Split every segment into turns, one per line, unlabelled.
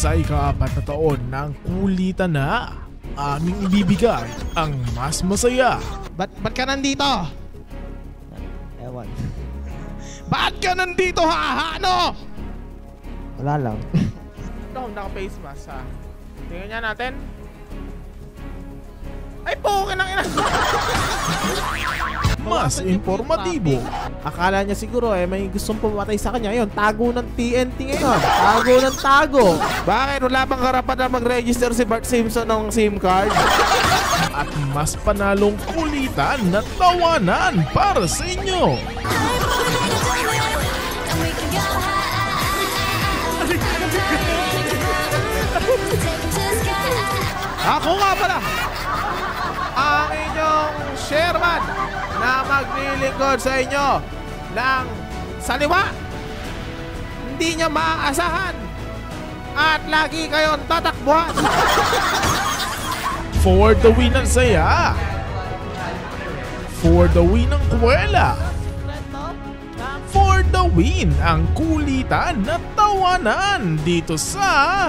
Sa ika-4 na taon ng kulitan na, aming ibibigay ang mas masaya.
Ba't ka nandito?
Ewan.
Ba't ka nandito, hahano?
Wala lang.
Ito, naka-face mask ha. Tingnan niya natin. Ay, pukin ang ina.
Mas informatibo.
Akala niya siguro may gustong pumatay sa kanya. Yun, tago ng TNT ngayon. Tago ng tago.
Bakit? Wala bang karapat na mag-register si Bart Simpson ng SIM card?
At mas panalong kulitan na tawanan para sa inyo.
Ako nga pala, ang inyong chairman na maglilingkod sa inyo ng saliwa. Hindi nyo maaasahan at lagi kayong tatakbuhan.
For the win ang saya. For the win ang kwela. For the win ang kulitan na tawanan dito sa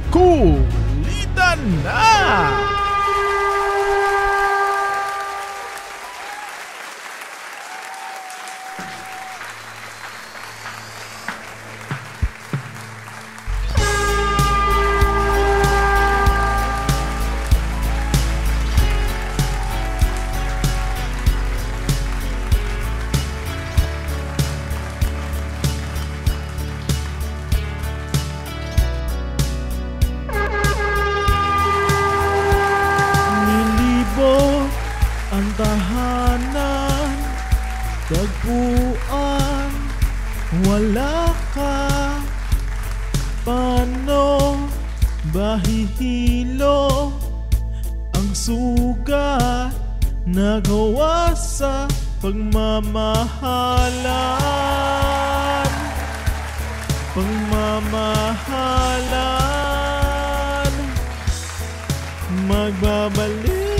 Kulitan Na! Ang tahanan, tagpuan, wala ka. Paano bahihilo ang sugat na gawa sa pagmamahalan? Pagmamahalan, magbabalik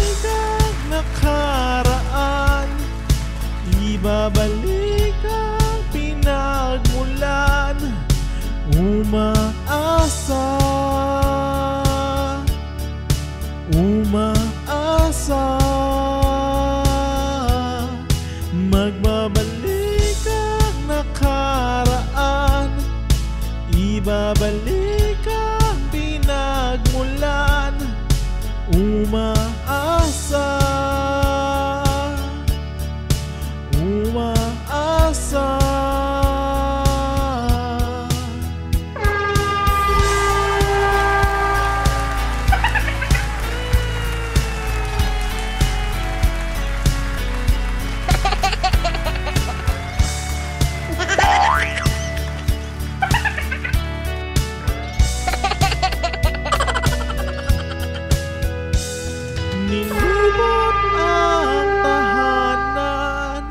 nakaraan, ibabalik ang pinagmulan, umaasa, umaasa, magbabalik ang nakaraan, ibabalik ang pinagmulan, umaasa, umaasa. Nilibot ang tahanan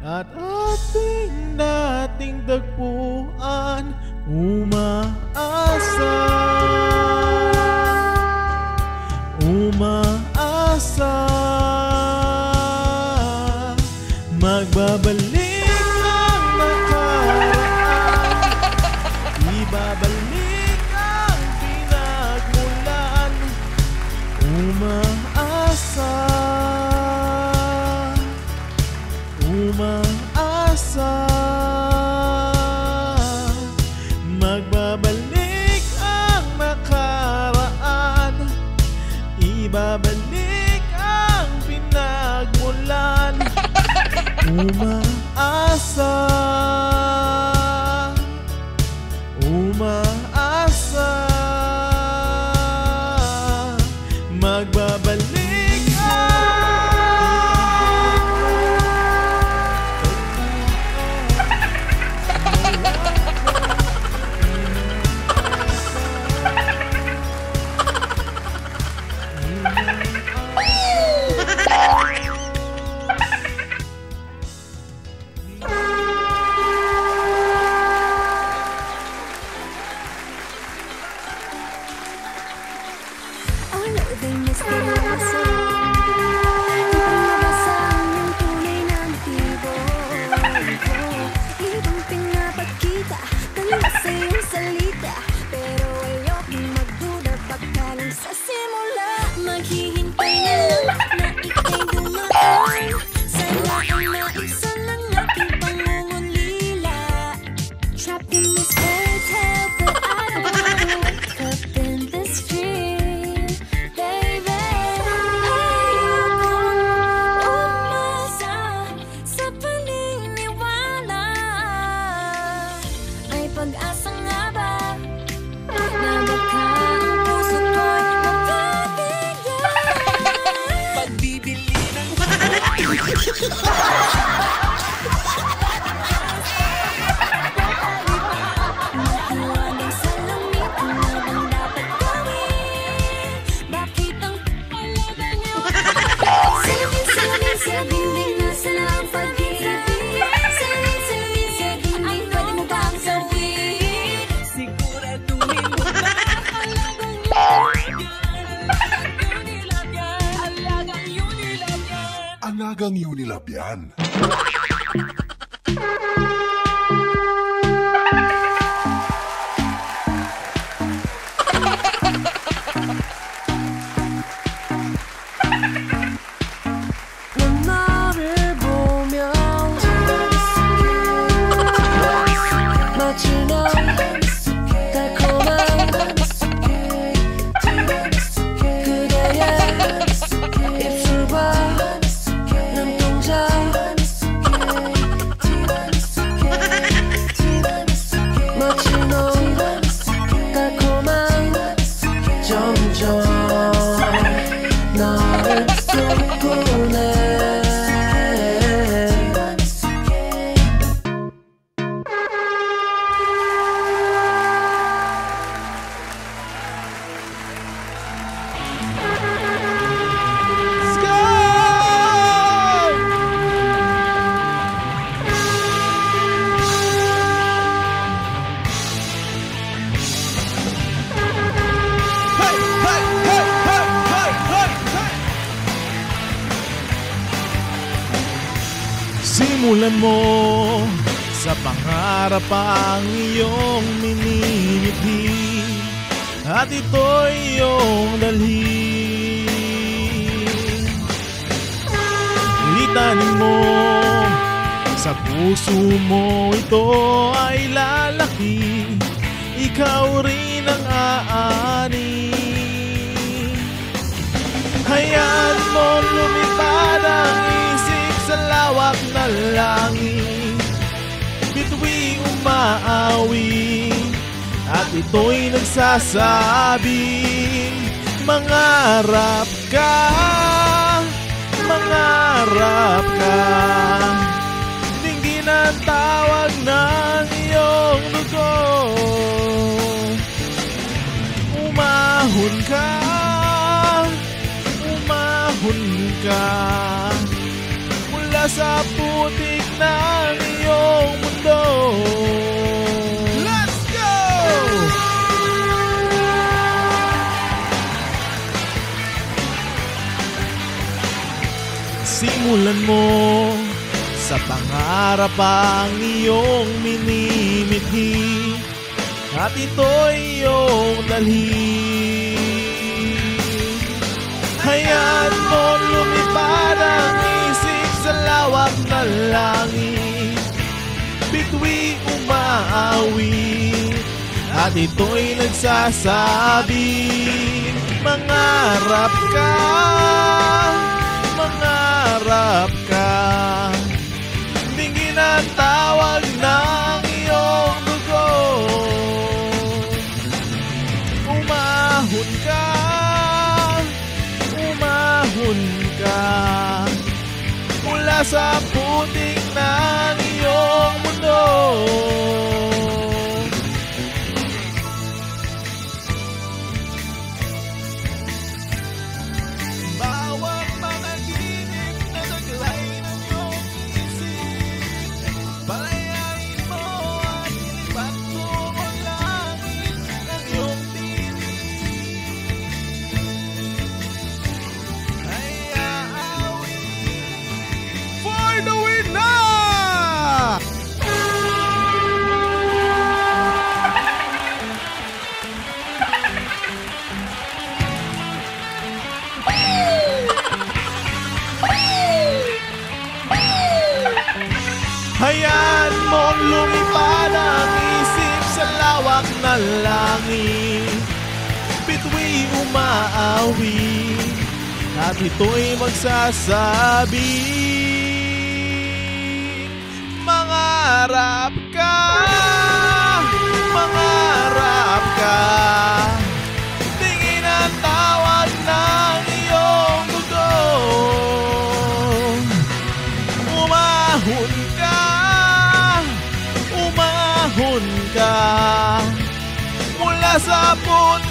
at ating dating tagpuan, umaasa, umaasa, magbabalik ang nakaraan, ibabalik ang pinagmulan, umaasa, umaasa, magbabalik ang nakaraan, ibabalik ang pinagmulan, umaasa, umaasa, magbabalik
Ibang pinapakita, tanong sa iyong salita, pero Talagang Unilab yan.
Simulan mo sa pangarap ang iyong minimithi, at ito'y iyong dalhin. Litanin mo sa puso mo, ito ay lalaki, ikaw rin ang aani. Hayaan mo lumipad ang isip sa lawak na langit, bituin umaawi, at ito'y nagsasabing mangarap ka, mangarap ka. Dinggin ang tawag ng iyong dugo, umahon ka, umahon ka mula sa putik ng iyong mundo. Let's go! Simulan mo sa pangarap ang iyong minimithi, at ito'y iyong dalhin. Hayaan mo lumipad ang isip sa lawak na langit, bituin umaawi, at ito'y nagsasabing mangarap ka, mangarap ka. Dinggin ang tawag ng iyong dugo, umahon ka, umahon ka mula sa putik ng iyong mundo. Bawat panaginip na taglay ng iyong isip, palayain mo at ilipat tungkol langit ng iyong tinig. Ay aawi for the win na! Hayaan mo lumipad ang isip sa lawak na langit, bituin umaawi, at ito'y magsasabing mangarap ka, mangarap ka. Tingin ang tawag ng iyong dugo, umahon ka, umahon ka mula sa putik